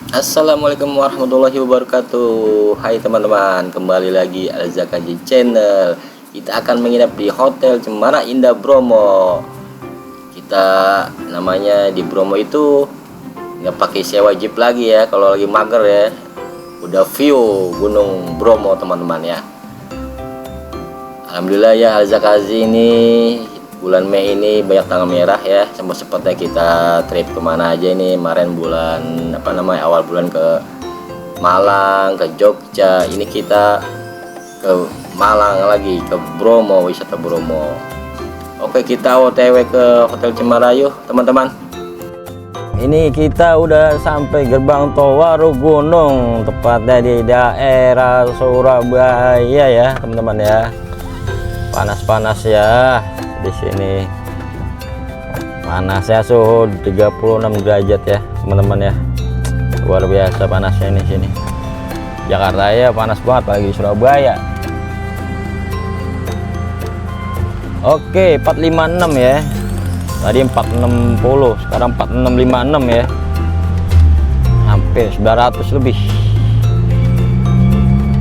Assalamualaikum warahmatullahi wabarakatuh. Hai teman-teman, kembali lagi Al-Zakaji Channel. Kita akan menginap di Hotel Cemara Indah Bromo. Kita namanya di Bromo itu nggak pakai sewa jeep lagi ya, kalau lagi mager ya. Udah view Gunung Bromo teman-teman ya. Alhamdulillah ya, Al-Zakaji ini bulan Mei ini banyak tanggal merah ya. Sempat-sempatnya kita trip kemana aja ini. Kemarin bulan awal bulan ke Malang, ke Jogja. Ini kita ke Malang lagi, ke Bromo, wisata Bromo. Oke, kita OTW ke Hotel Cemara yuk teman-teman. Ini kita udah sampai gerbang tol Warugunung, tepatnya di daerah Surabaya ya teman-teman ya. Panas-panas ya di sini, panasnya suhu 36 derajat ya teman-teman ya, luar biasa panasnya di sini. Jakarta ya panas banget, apalagi Surabaya. Oke, 456 ya, tadi 460, sekarang 4656 ya, hampir 900 lebih.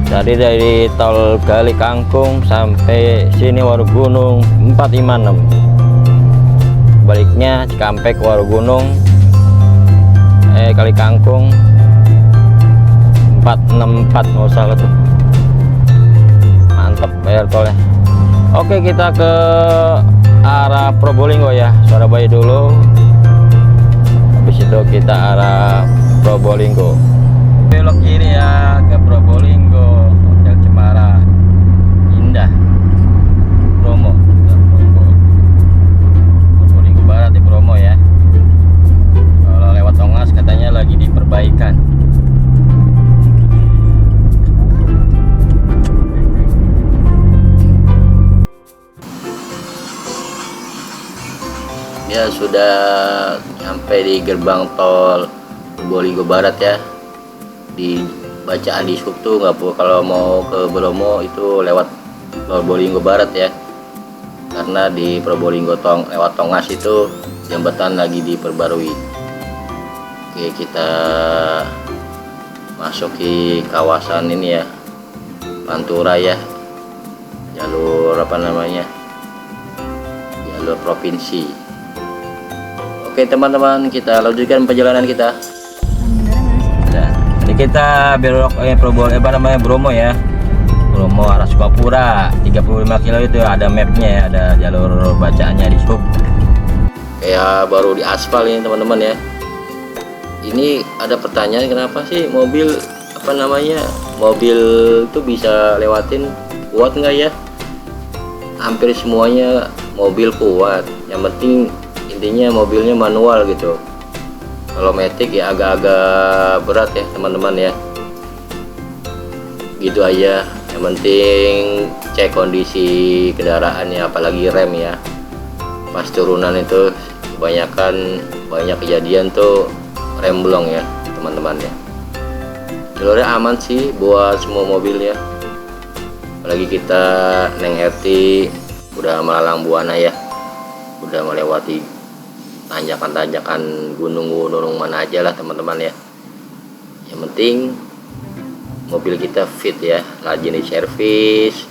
Tadi dari tol Gali Kangkung sampai sini Warugunung 456, baliknya Cikampek Warugunung Kali Kangkung 464 nggak salah tuh. Mantep bayar tolnya. Oke, kita ke arah Probolinggo ya, Surabaya dulu, habis itu kita arah Probolinggo, belok kiri ya ke Probolinggo, Hotel Cemara Indah Bromo, Probolinggo Barat di Bromo ya. Kalau lewat Tongas katanya lagi diperbaikan. Ya, sudah sampai di gerbang tol Probolinggo Barat ya. Di bacaan di sub tuh nggak perlu, kalau mau ke Bromo itu lewat Probolinggo Barat ya, karena di Probolinggo lewat Tongas itu jembatan lagi diperbarui. Oke, kita masuk di kawasan ini ya, Pantura ya, jalur jalur provinsi. Oke teman-teman, kita lanjutkan perjalanan kita. Ini kita belok Bromo ya, Bromo arah Sukapura 35 kilo itu ada mapnya ya, ada jalur bacaannya di sub. Kayak baru di aspal ini teman-teman ya. Ini ada pertanyaan, kenapa sih mobil mobil itu bisa lewatin, kuat nggak ya? Hampir semuanya mobil kuat, yang penting intinya mobilnya manual gitu. Kalau matic ya agak-agak berat ya teman-teman ya. Gitu aja, yang penting cek kondisi kendaraannya, apalagi rem ya. Pas turunan itu banyak kejadian tuh rem blong ya teman-teman ya. Jalurnya aman sih buat semua mobil ya, apalagi kita Neng RT udah melalang buana ya, udah melewati tanjakan-tanjakan gunung-gunung mana aja lah teman-teman ya. Yang penting mobil kita fit ya, rajin di servis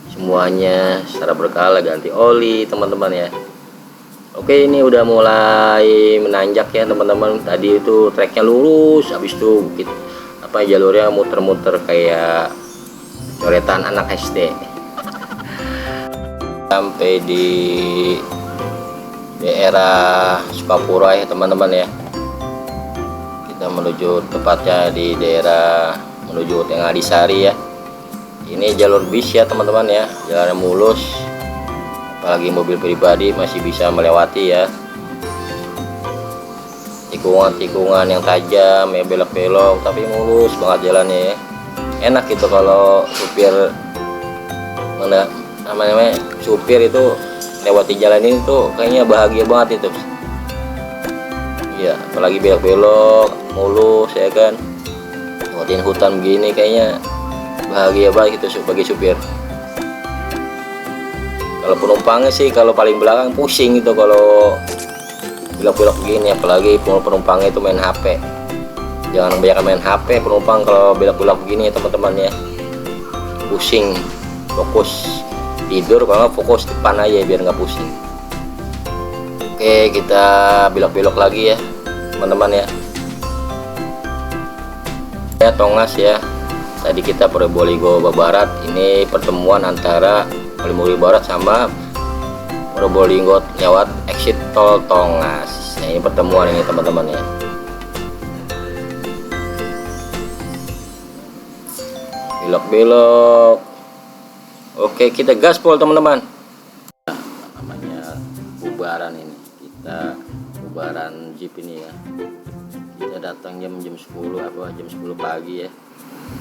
semuanya secara berkala, ganti oli teman-teman ya. Oke, ini udah mulai menanjak ya teman-teman. Tadi itu treknya lurus, habis itu bukit jalurnya muter-muter kayak coretan anak SD. Sampai di daerah Sukapura ya teman-teman ya. Kita menuju tepatnya di daerah menuju Tengah Disari ya. Ini jalur bis ya teman-teman ya, jalannya mulus, apalagi mobil pribadi masih bisa melewati ya. Tikungan-tikungan yang tajam ya, belok-belok tapi mulus banget jalannya ya. Enak gitu kalau supir supir itu lewati jalan ini tuh kayaknya bahagia banget itu ya, apalagi belok-belok mulus ya kan, lewatin hutan begini kayaknya bahagia banget gitu sebagai supir. Kalau penumpangnya sih kalau paling belakang pusing gitu kalau belok-belok begini, apalagi penumpangnya itu main HP Jangan banyak main HP penumpang kalau belok-belok begini ya teman-teman ya, pusing, fokus tidur, kalau nggak fokus depan aja biar nggak pusing. Oke, kita belok-belok lagi ya teman-teman ya. Ya Tongas ya, tadi kita Probolinggo Barat, ini pertemuan antara Probolinggo Barat sama Probolinggo lewat exit tol Tongas. Nah, ini pertemuan ini teman-teman ya. Belok-belok. Oke, kita gaspol teman-teman. Namanya bubaran ini. Kita bubaran jeep ini ya. Kita datang jam 10 jam 10 pagi ya.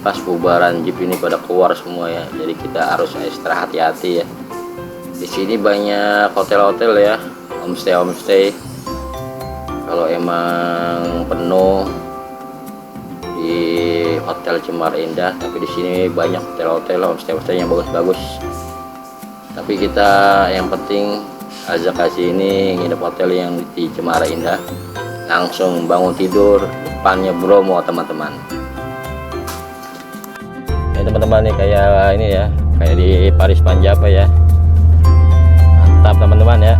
Pas bubaran jeep ini pada keluar semua ya. Jadi kita harus ekstra hati-hati ya. Di sini banyak hotel-hotel ya, homestay. Kalau emang penuh di Hotel Cemara Indah, tapi di sini banyak hotel-hotel, homestay yang bagus-bagus. Tapi kita yang penting ajak kasih ini nginep hotel yang di Cemara Indah, langsung bangun tidur depannya Bromo teman-teman. Ini teman-teman nih kayak ini ya, kayak di Paris Panjapa ya. Mantap teman-teman ya.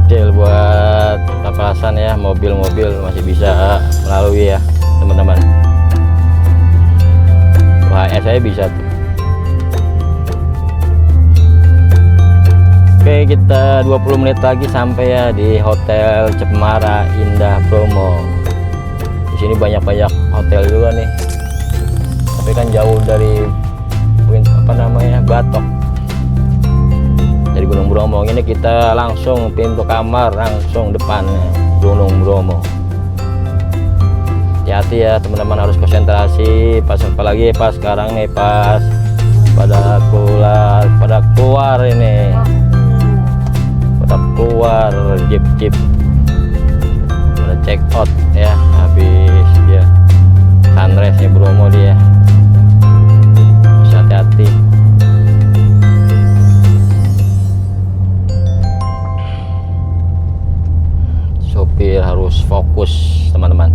Kecil buat papasan ya, mobil-mobil masih bisa melalui ya teman-teman. Wah, saya bisa tuh. Oke, kita 20 menit lagi sampai ya di Hotel Cemara Indah Bromo. Di sini banyak-banyak hotel juga nih. Tapi kan jauh dari Batok. Dari Gunung Bromo ini kita langsung pintu kamar langsung depannya Gunung Bromo. Hati-hati ya teman-teman, harus konsentrasi pas, apalagi pas sekarang nih pas pada keluar ini, pada keluar jeep pada check out ya, habis dia sunrise ya Bromo dia. Harus hati-hati. Sopir harus fokus teman-teman.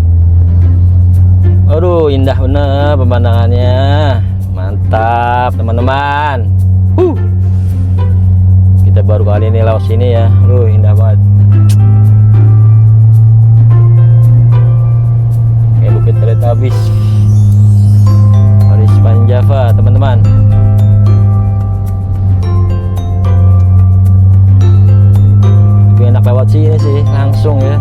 Aduh, indah bener pemandangannya, mantap teman-teman. Kita baru kali ini lewat sini ya. Aduh, indah banget. Kayak Bukit Teletabis, Paris Panjapa teman-teman. Enak lewat sini sih langsung ya.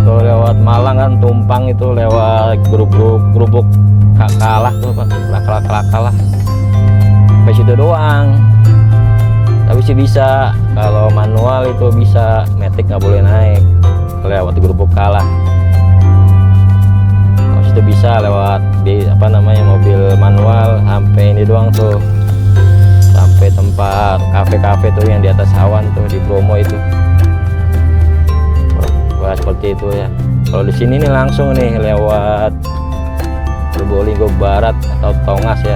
Kalau lewat Malang kan tumpang itu lewat gerubuk kalah tuh Pak, kalah sampai situ doang. Tapi sih bisa, kalau manual itu bisa, matic nggak boleh naik lewat gerubuk kalah. Kalau situ bisa lewat di mobil manual sampai ini doang tuh, sampai tempat kafe-kafe tuh yang di atas awan tuh di Bromo itu. Wah, seperti itu ya. Kalau di sini nih langsung nih lewat Probolinggo Barat atau Tongas ya.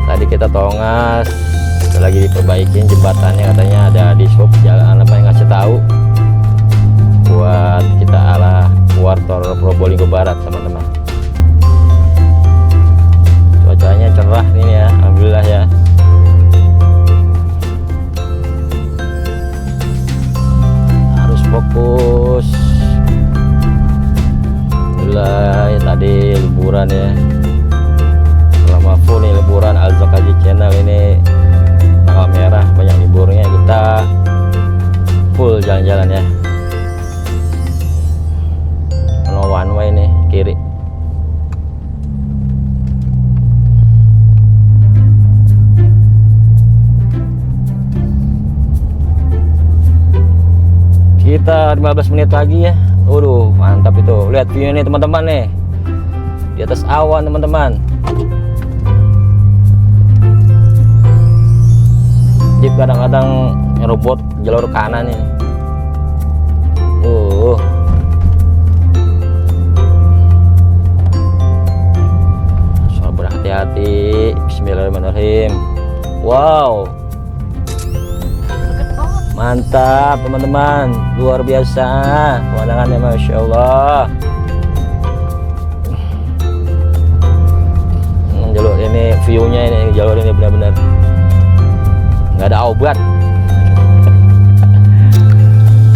Tadi kita Tongas lagi diperbaikin jembatannya, katanya ada di shop jalan yang ngasih tahu buat kita arah keluar tol Probolinggo Barat teman-teman. Cuacanya cerah ini ya, alhamdulillah ya. Harus fokus. Alhamdulillah ya, tadi liburan ya. Selama full nih liburan Al-Zakazi Channel ini tanggal merah, banyak liburnya, kita full jalan-jalan ya. No one way nih kiri. Kita 15 menit lagi ya. Waduh, mantap itu. Lihat view nih teman-teman nih. Di atas awan teman-teman. Jeep kadang-kadang ngerobot jalur kanan ini. So, berhati-hati. Bismillahirrahmanirrahim. Wow. Mantap. Mantap teman-teman, luar biasa pemandangannya, Masya Allah. Jalur ini, view-nya ini, jalur ini benar-benar nggak ada obat.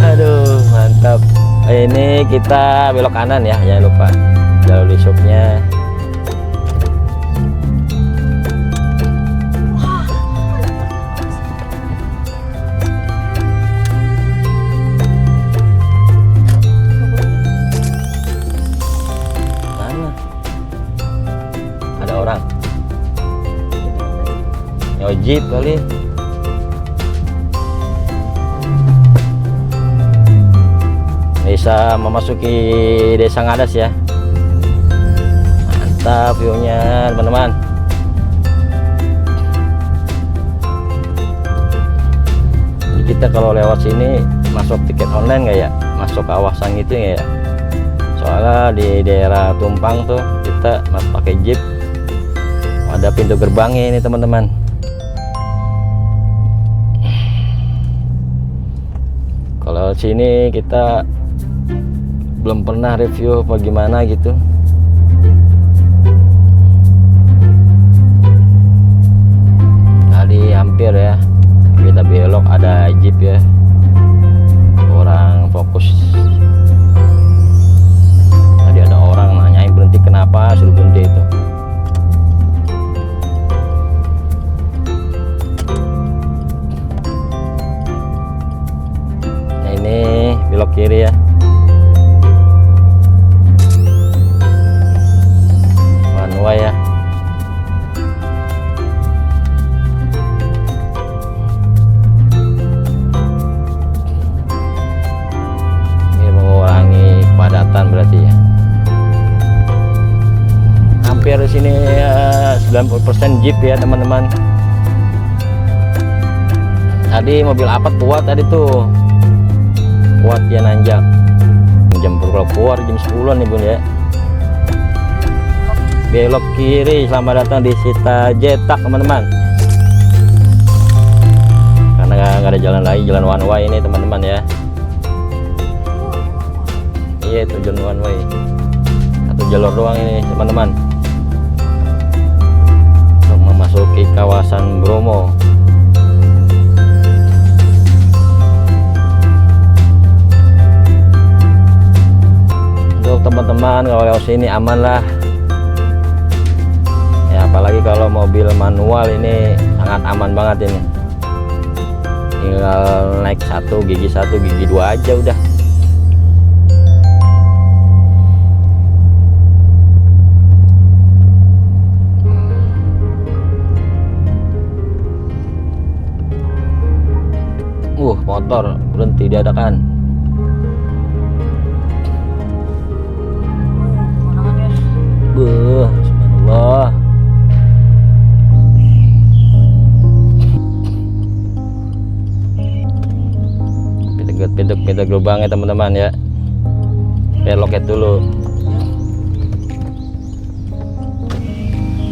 Aduh mantap. Ini kita belok kanan ya, jangan lupa jalur di shopnya. Mana ada orang nyojip kali. Bisa memasuki desa Ngadas ya. Mantap view-nya teman-teman. Kita kalau lewat sini masuk tiket online nggak ya? Masuk kawasan gitu nggak ya? Soalnya di daerah Tumpang tuh kita masuk pakai jeep. Ada pintu gerbangnya ini teman-teman. Kalau sini kita belum pernah review apa gimana gitu. Tadi hampir ya kita belok ada jeep ya, orang fokus. Tadi ada orang nanyain berhenti kenapa, suruh berhenti itu. Nah ini belok kiri ya. Ya. Ini mengurangi kepadatan berarti ya. Hampir di sini 90% jeep ya teman-teman. Tadi mobil apa kuat tadi tuh, kuat ya nanjak. Jam keluar jam 10 nih bun ya. Belok kiri, selamat datang di Sita Jetak teman-teman. Karena nggak ada jalan lain, jalan one way ini teman-teman ya. Iya itu jalan one way, satu jalur doang ini teman-teman untuk memasuki kawasan Bromo. Untuk teman-teman kalau lewat sini aman lah. Apalagi kalau mobil manual ini sangat aman banget ini. Tinggal naik gigi 1, gigi 2 aja udah. Motor berhenti diadakan. Subhanallah. Pintu gerbangnya teman-teman ya. Loket dulu.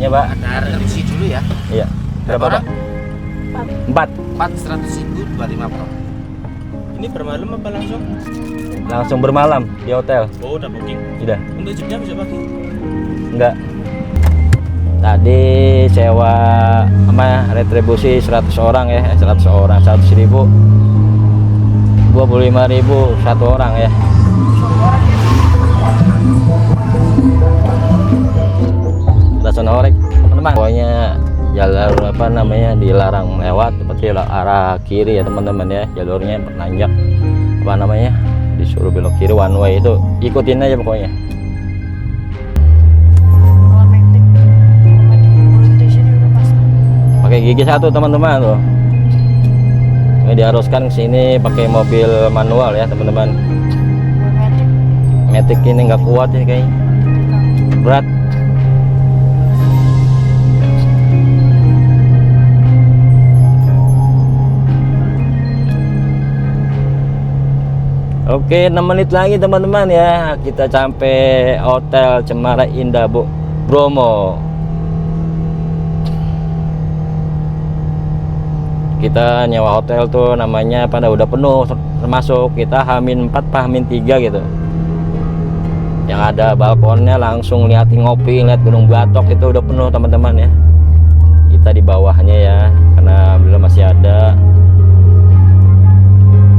Ya Pak. Ada revisi dulu ya. Iya. Berapa Pak? 4. 100.000 25 per. Ini bermalam apa langsung? Langsung bermalam di hotel. Oh udah booking. Sudah. Untuk jeepnya bisa pagi? Enggak. Tadi sewa retribusi 100 orang ya, 100 orang 100.000. 25.000 satu orang ya. Kita sonorek teman-teman. Pokoknya jalur dilarang lewat seperti arah kiri ya teman-teman ya. Jalurnya nanjak disuruh belok kiri one way, itu ikutin aja pokoknya. Pakai gigi 1 teman-teman tuh. Ini diharuskan sini pakai mobil manual ya teman-teman. Matic ini nggak kuat ini kayaknya, berat. Oke, 6 menit lagi teman-teman ya, kita sampai Hotel Cemara Indah Bromo. kita nyewa hotel tuh namanya pada udah penuh, termasuk kita H-4 H-3 gitu. Yang ada balkonnya langsung liatin ngopi, lihat Gunung Batok itu udah penuh teman-teman ya. Kita di bawahnya ya, karena alhamdulillah masih ada.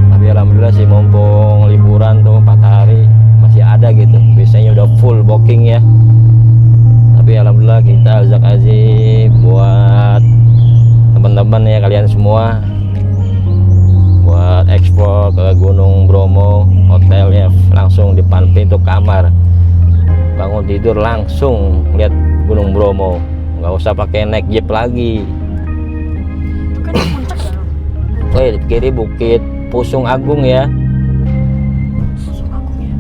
Tapi alhamdulillah sih mumpung liburan tuh 4 hari masih ada gitu. Biasanya udah full booking ya. Tapi alhamdulillah kita azak azib buat teman-teman ya, kalian semua buat ekspor ke Gunung Bromo. Hotelnya langsung depan pintu kamar, bangun tidur langsung lihat Gunung Bromo, nggak usah pakai naik jeep lagi. Itu kan di puncak ya? Woi, kiri Bukit Pusung Agung ya. Pusung Agung ya.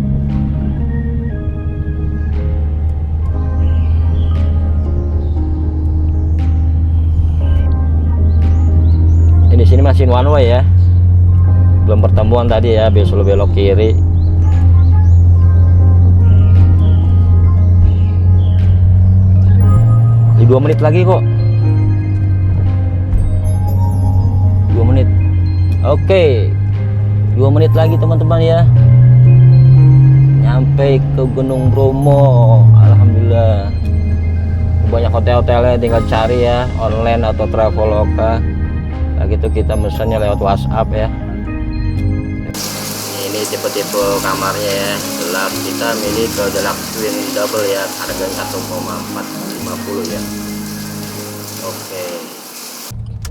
Di sini masih one way ya, belum pertemuan tadi ya, besok belok kiri. Di 2 menit lagi kok, 2 menit. Oke, 2 menit lagi teman-teman ya, nyampe ke Gunung Bromo. Alhamdulillah banyak hotel-hotelnya, tinggal cari ya online atau Traveloka. Nah gitu kita mesennya lewat WhatsApp ya. Ini tipe-tipe kamarnya ya, deluxe. Kita milih ke deluxe twin double ya, harga 1,450 ya. Oke.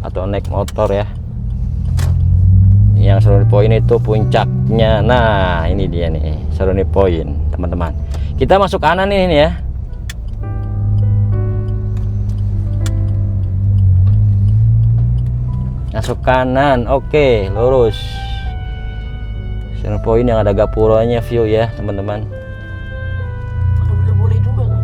Atau naik motor ya. Yang Seruni Point itu puncaknya. Nah ini dia nih Seruni Point teman-teman. Kita masuk kanan ini ya. Masuk kanan, oke, lurus. Seruni Point yang ada gapuranya, view ya teman-teman. Ada boleh juga kan?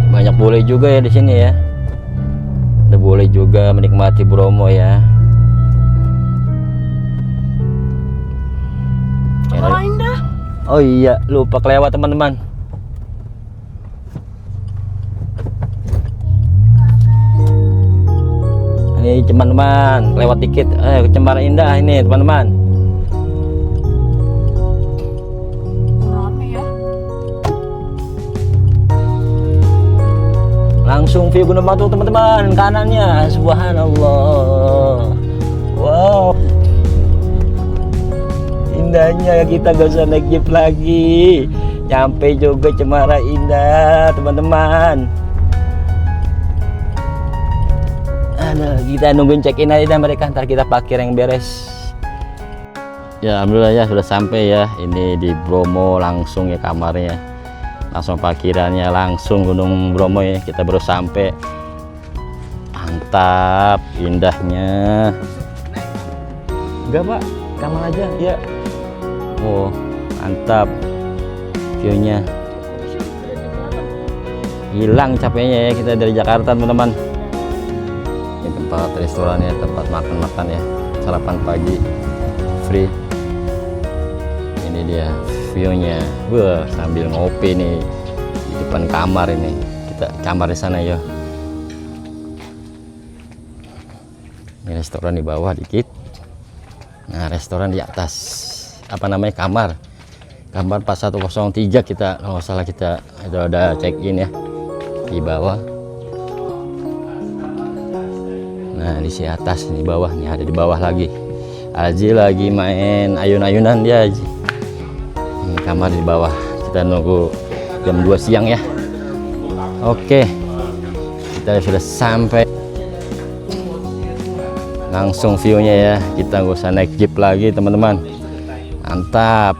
Banyak boleh juga ya di sini ya. Ada boleh juga menikmati Bromo ya. Cemara Indah. Oh iya, lupa kelewat teman-teman. Ini teman-teman, lewat dikit. Cemara Indah ini teman-teman. Rame ya. Langsung view Gunung Batok teman-teman, kanannya. Subhanallah. Wow. Indahnya, kita gak usah naik jeep lagi. Nyampe juga Cemara Indah teman-teman. Aduh, kita nungguin check-in aja dah mereka, ntar kita parkir yang beres. Ya alhamdulillah ya sudah sampai ya. Ini di Bromo langsung ya kamarnya. Langsung parkirannya langsung Gunung Bromo ya. Kita baru sampai. Mantap, indahnya. Enggak pak, kamar aja ya. Oh mantap viewnya, hilang capeknya ya kita dari Jakarta teman-teman. Ini tempat restoran ya, tempat makan-makan ya, sarapan pagi free. Ini dia viewnya. Wah, sambil ngopi nih di depan kamar ini. Kita kamar di sana ya. Ini restoran di bawah dikit. Nah restoran di atas, apa namanya, kamar 4103 kita, kalau nggak salah kita udah check in ya di bawah. Nah di sini atas, di bawah nih, ada di bawah lagi. Aji lagi main ayun-ayunan dia Aji. Ini kamar di bawah, kita nunggu jam 2 siang ya. Oke, kita sudah sampai. Langsung viewnya ya, kita nggak usah naik jeep lagi teman-teman. Mantap.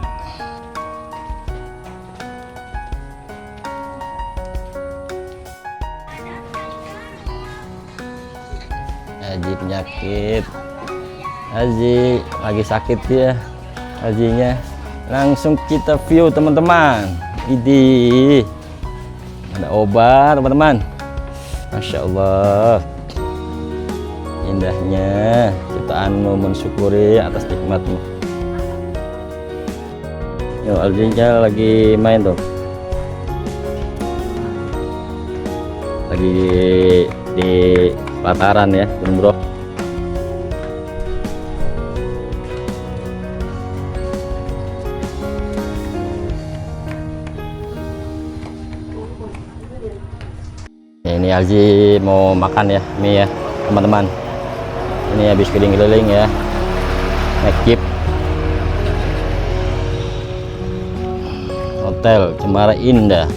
Haji penyakit, Haji lagi sakit ya Hajinya. Langsung kita view teman-teman. Widih, ada obat teman-teman. Masya Allah, indahnya ciptaanmu, mensyukuri atas nikmatmu. Yo, Aldinya lagi main tuh, lagi di pelataran ya bro. Ini Alji mau makan ya mie ya teman-teman. Ini habis keliling-keliling ya, naik jeep. Hotel Cemara Indah.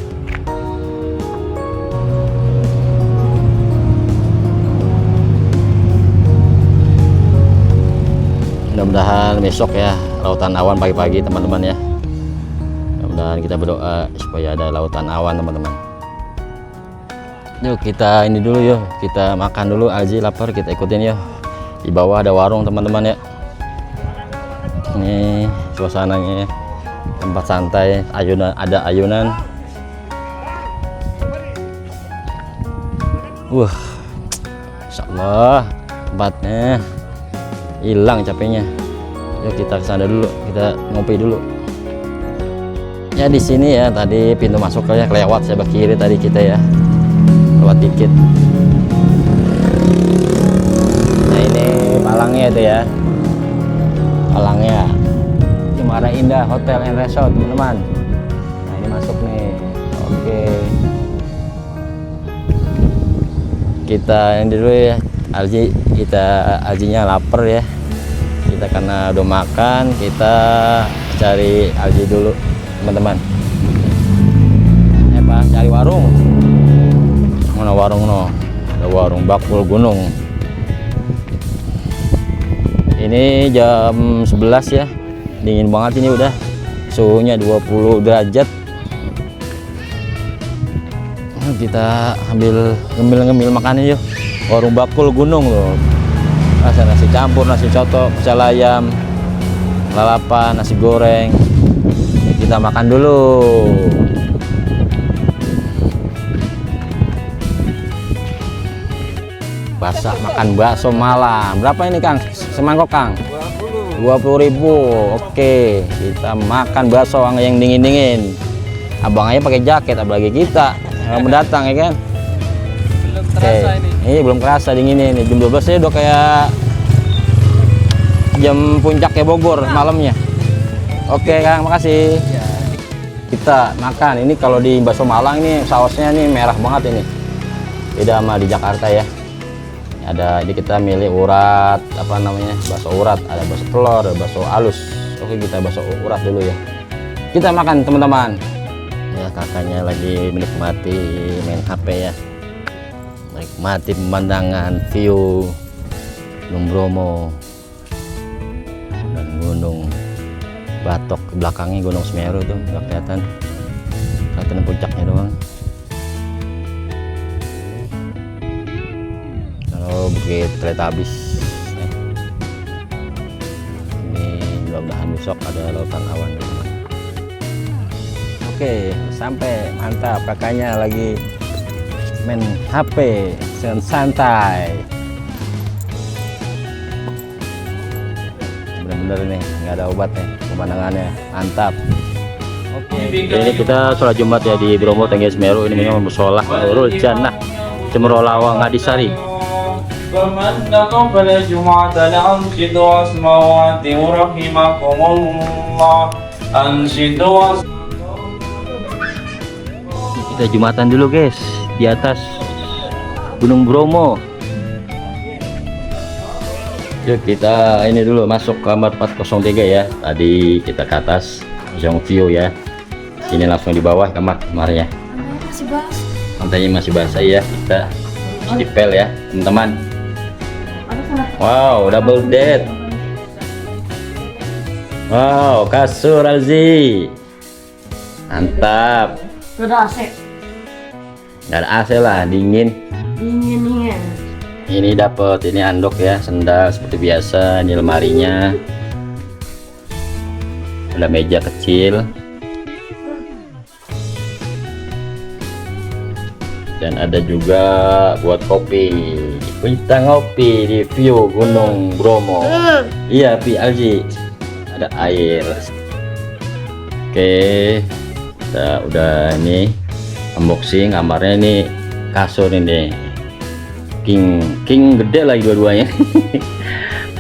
Mudah-mudahan besok ya lautan awan pagi-pagi teman-teman ya. Mudah-mudahan kita berdoa supaya ada lautan awan teman-teman. Yuk kita ini dulu yuk, kita makan dulu. Alji lapar, kita ikutin yuk. Di bawah ada warung teman-teman ya. Ini suasananya ya, tempat santai, ayunan, ada ayunan. Insya Allah tempatnya hilang capeknya. Yuk kita ke sana dulu, kita ngopi dulu. Ya di sini ya tadi pintu masuk ya kelewat sebelah kiri tadi kita ya. Lewat dikit. Nah ini palangnya itu ya, palangnya Cemara Indah Hotel and Resort teman-teman. Nah ini masuk nih. Oke, kita ini dulu ya Alji, Aljinya lapar ya, kita karena udah makan kita cari Alji dulu teman-teman. Pak cari warung. Mana warung no? Ada warung bakul gunung. Ini jam 11 ya. Dingin banget ini udah. Suhunya 20 derajat. Kita ambil ngemil-ngemil makannya yuk. Warung bakul gunung loh. Rasa nasi campur, nasi coto, pecel ayam, lalapan, nasi goreng. Kita makan dulu. Makan bakso malam. Berapa ini Kang? Semangkok Kang? 20.000. Oke, kita makan bakso yang dingin-dingin. Abang aja pakai jaket, apalagi kita yang mendatang ya kan? Belum terasa ini. Ini belum kerasa dinginnya ini. Jam 12 aja udah kayak jam puncaknya Bogor malamnya. Oke Kang, makasih. Kita makan. Ini kalau di bakso Malang ini sausnya ini merah banget ini. Beda sama di Jakarta ya. Ada ini kita milih urat apa namanya, bakso urat, ada bakso telur, ada bakso halus. Oke kita bakso urat dulu ya, kita makan teman-teman ya. Kakaknya lagi menikmati main HP ya, menikmati pemandangan view Gunung Bromo dan Gunung Batok. Belakangnya Gunung Semeru tuh nggak kelihatan puncaknya doang. Bukit Teletabis ya. Ini mudah-mudahan besok ada lautan awan ya. Oke sampai, mantap. Kakaknya lagi main HP santai, bener-bener nih nggak ada obat nih, pemandangannya mantap. Oke, ini kita sholat Jumat ya di Bromo Tengger Semeru. Ini memang musola Nurul Jannah Cemrolawang Ngadisari. فمن قبل الجمعة لأنشدوا أسماوات رحمكم الله أنشدوا. Kita Jumatan dulu guys di atas Gunung Bromo. Yuk kita ini dulu masuk kamar 403 ya. Tadi kita ke atas langsung view ya. Sini langsung di bawah kamarnya. Masih basah. Lantainya masih basah ya. Kita stipel ya teman-teman. Wow, double bed. Wow, kasur Alzi. Mantap. Udah AC. Nggak ada AC lah, dingin. Dingin. Ini dapat ini andok ya, sendal seperti biasa. Ini lemarinya. Ada meja kecil. Dan ada juga buat kopi. Kita ngopi di view Gunung Bromo. Iya, Pi Alji. Ada air. Oke. Kita udah ini unboxing kamarnya, ini kasur ini. King gede lagi dua-duanya.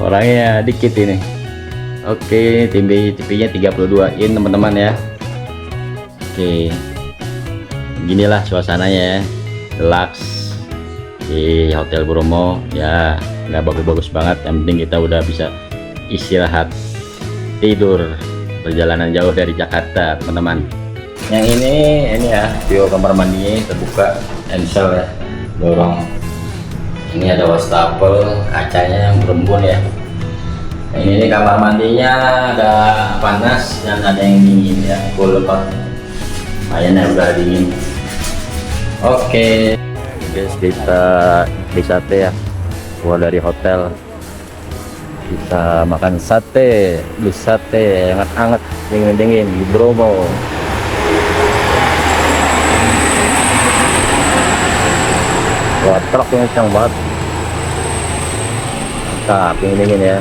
Orangnya dikit ini. Oke, TV-nya 32 in teman-teman ya. Oke. Beginilah suasananya ya. Deluxe di Hotel Bromo ya, nggak bagus-bagus banget, yang penting kita udah bisa istirahat tidur perjalanan jauh dari Jakarta teman-teman. Yang ini ya view kamar mandinya terbuka, ensel ya, dorong. Ini ada wastafel, kacanya yang berembun ya. Nah, ini kamar mandinya ada panas dan ada yang dingin ya, cool kok. Kayaknya udah dingin. Oke. Guys, kita beli sate ya, keluar dari hotel kita makan sate, beli sate yang hangat dingin di Bromo. Wah, truknya kencang banget, mantap, dingin ya.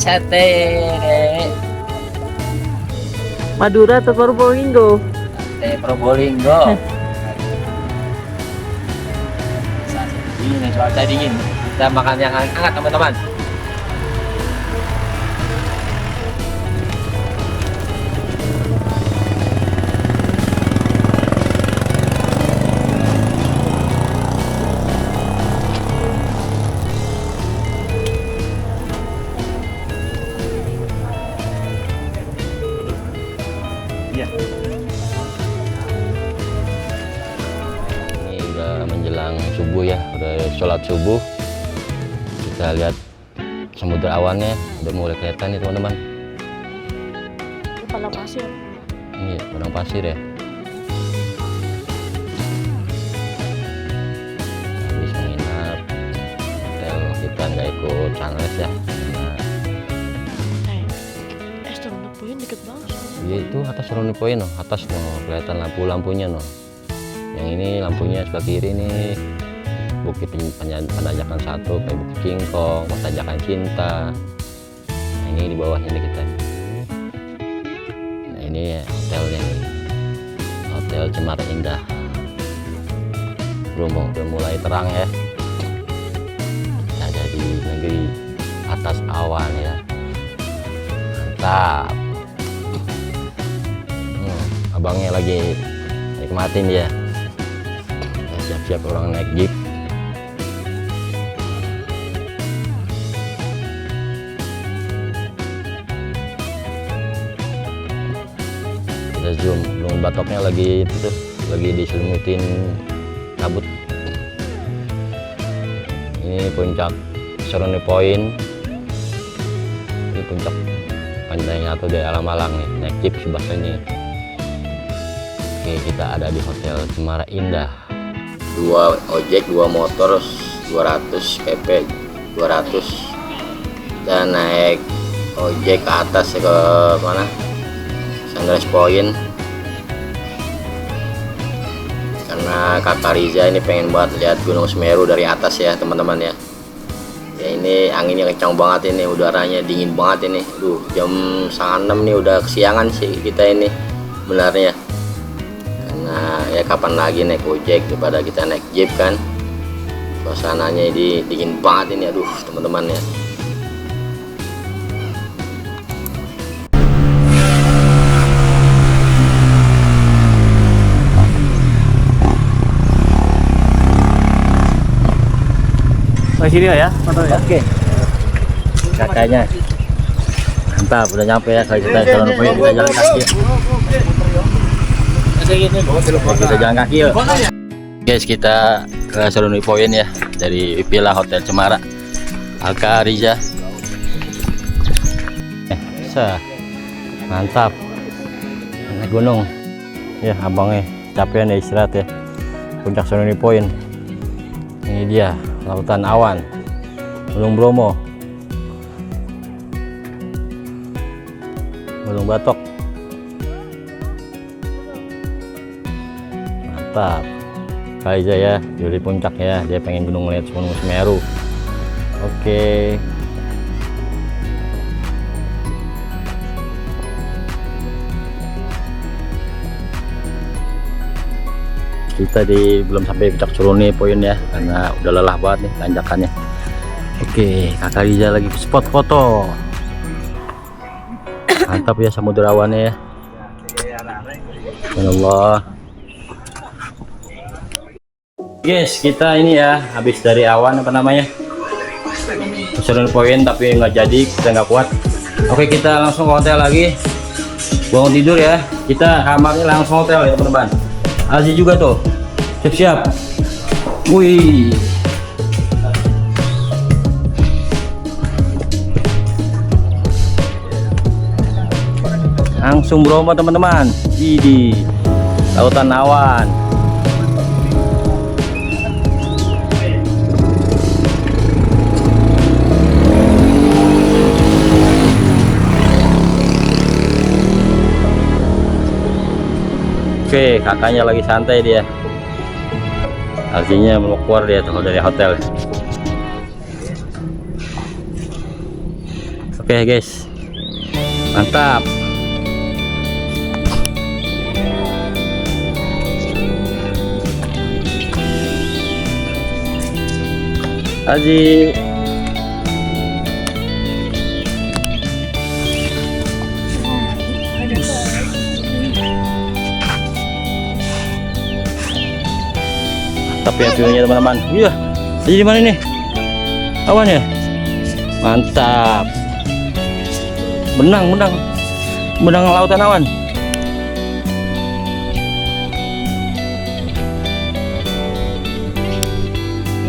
Sate Madura atau Probolinggo? Probolinggo. Ini cuaca dingin, kita makan yang hangat teman-teman. Ini udah menjelang subuh ya, udah sholat subuh. Kita lihat samudra awannya udah mulai kelihatan nih teman-teman. Padang pasir. Ini padang pasir ya. Habis menginap hotel, kita nggak ikut sunrise ya, karena Astronaut Point deket banget. ya itu atas Roni Point no, atas no, kelihatan lampunya no. Yang ini lampunya sebelah kiri nih, Bukit Penanjakan 1 kayak Bukit Kingkong, Tanjakan Cinta. Nah, ini di bawahnya nih kita. Nah, ini ya, hotelnya nih. Hotel Cemara Indah Bromo, udah mulai terang ya. Kita ada di negeri atas awan ya. Mantap. Abangnya lagi nikmatin dia. Siap-siap orang naik jeep. Kita zoom, Gunung Batoknya lagi itu tuh, lagi diselimutin kabut. Ini puncak Seruni Point. Ini puncak panjangnya atau dari Alam-Alang nih, naik jeep sebelah sini. Oke, kita ada di Hotel Cemara Indah. 2 ojek, 2 motor, 200 pp, 200. Dan naik ojek ke atas ke mana? Sunrise Point. Karena kakak Riza ini pengen banget lihat Gunung Semeru dari atas ya teman-teman ya. Ya ini anginnya kencang banget ini, udaranya dingin banget ini. Jam 5:30 nih udah kesiangan sih kita ini benarnya. Nah ya kapan lagi naik ojek daripada kita naik jeep kan. Suasananya ini dingin banget ini, aduh teman-teman ya. Sini ya, ya. Oke. Kakaknya mantap, udah nyampe ya. Kalau kita jalan kaki, kita jalan kaki yuk. Guys, kita ke Seruni Point ya, dari Villa Hotel Cemara. Alka Riza. Bisa. Mantap. Naik gunung. Ya, abangnya capek nih istirahat ya. Puncak Seruni Point. Ini dia, lautan awan Gunung Bromo, Gunung Batok. Mantap. Kali aja ya, dari puncak ya. Dia pengen lihat Gunung Semeru. Oke. Kita belum sampai puncak Seruni poin ya, karena udah lelah banget nih tanjakannya. Oke, kakak Riza lagi spot foto. Mantap ya samudrawannya ya. Allah. Guys, kita ini ya habis dari awan apa namanya? Seruni poin tapi nggak jadi, kita nggak kuat. Oke, kita langsung ke hotel lagi. Bangun tidur ya. Kita kamarnya langsung hotel ya teman-teman. Aziz juga tuh, siap-siap. Wih, langsung Bromo teman-teman. Di lautan awan. Oke, kakaknya lagi santai dia. Artinya mau keluar dia tuh dari hotel. Oke guys, mantap. Aji. Tapi ya view-nya teman-teman. Iya, jadi di mana nih? Awan ya? Mantap. Benang lautan awan.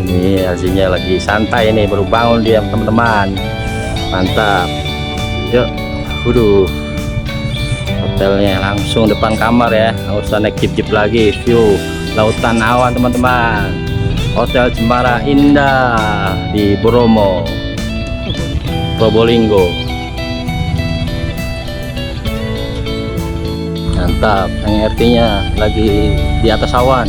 Ini hasilnya lagi santai nih, baru bangun dia teman-teman. Mantap. Yuk, waduh. Hotelnya langsung depan kamar ya, nggak usah naik jeep lagi. View lautan awan teman-teman. Hotel Cemara Indah di Bromo, Probolinggo. Mantap, yang RT-nya lagi di atas awan.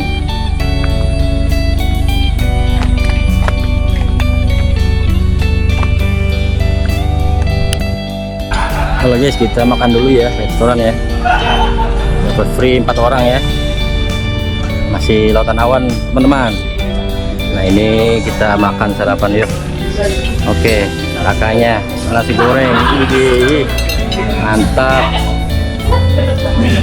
Halo guys, kita makan dulu ya, restoran ya. Dapat free 4 orang ya. Masih lautan awan teman-teman. Nah ini kita makan sarapan yuk. Oke, kakaknya nasi goreng. Widih, mantap.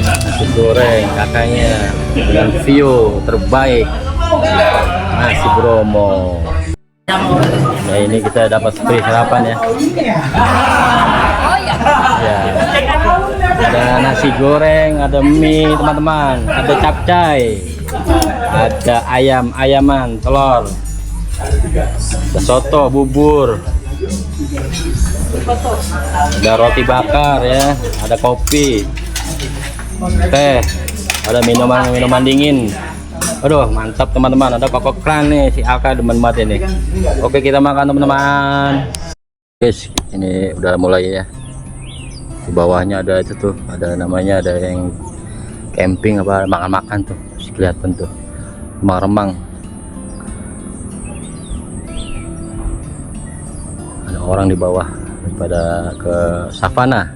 Nasi goreng kakaknya dengan view terbaik nasi Bromo. Nah ini kita dapat free sarapan ya. Ya, ada nasi goreng, ada mie teman-teman, ada capcay, ada ayaman, telur, ada soto, bubur, ada roti bakar ya, ada kopi, teh, ada minuman dingin. Aduh mantap teman-teman, ada kokokran nih, si Aka demen banget ini. Oke kita makan teman-teman. Guys, ini udah mulai ya. Di bawahnya ada itu tuh, ada namanya, ada yang camping apa makan-makan tuh, kelihatan tuh remang-remang. Ada orang di bawah daripada ke savana.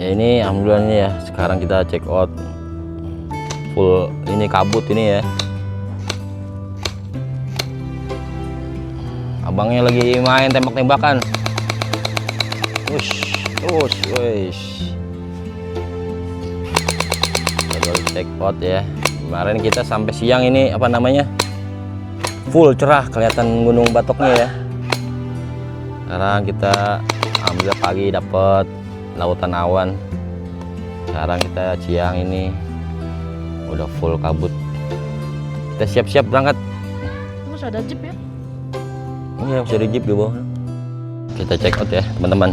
Ya ini alhamdulillah nih ya, sekarang kita check out full ini kabut ini ya. Abangnya lagi main tembak-tembakan. Wush. Kita check out ya. Kemarin kita sampai siang ini apa namanya? Full cerah, kelihatan Gunung Batoknya ya. Sekarang kita ambil pagi dapat lautan awan. Sekarang kita siang ini udah full kabut. Kita siap-siap berangkat. Masih ada jeep ya? Iya, masih ada jeep di bawah. Kita check out ya teman-teman.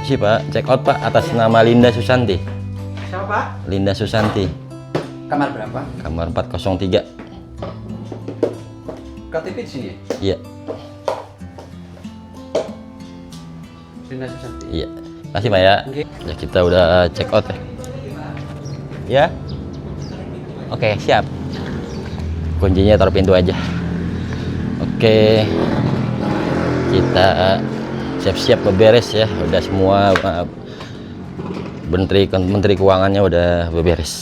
Si Pak, check out Pak atas nama Linda Susanti. Siapa? Linda Susanti. Kamar berapa? Kamar 403. KTP di sini? Iya. Sini Sakti. Iya. Makasih Pak ya. Ya kita udah check out ya. Ya. Oke, siap. Kuncinya taruh pintu aja. Oke. Kita siap-siap beberes ya. Udah semua Menteri Keuangannya udah beberes.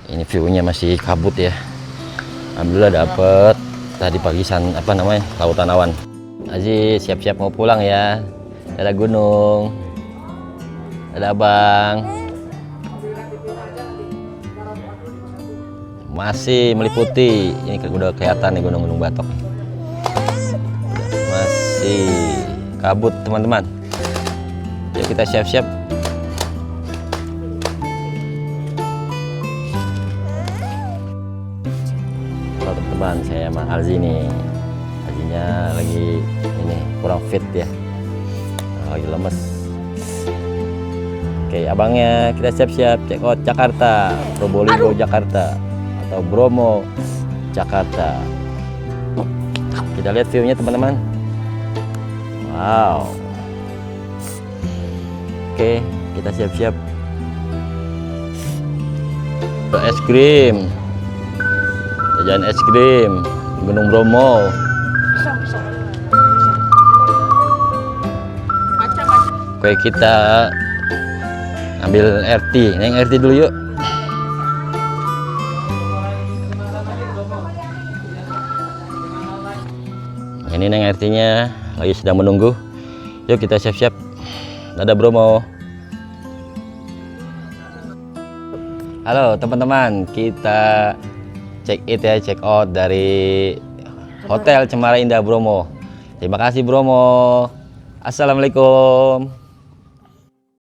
Ini view-nya masih kabut ya. Alhamdulillah dapet tadi pagi lautan awan. Aziz siap-siap mau pulang ya. Dadah gunung. Dadah Bang. Masih meliputi. Ini udah kelihatan nih gunung-gunung Batok. Masih kabut teman-teman. Yuk kita siap-siap. Halo teman-teman, saya sama Alzi nih. Alzinya lagi ini kurang fit ya. Lagi lemes. Oke, abangnya kita siap-siap check out Jakarta, Probolinggo Jakarta atau Bromo Jakarta. Kita lihat view-nya teman-teman. Wow. Oke, kita siap-siap. Es krim. Jajan es krim Gunung Bromo. Oke, kita ambil RT. Neng RT dulu yuk. Ini neng RT-nya lagi sedang menunggu. Yuk kita siap-siap. Dadah Bromo. Halo teman-teman, kita check out dari Hotel Cemara Indah Bromo. Terima kasih Bromo. Assalamualaikum.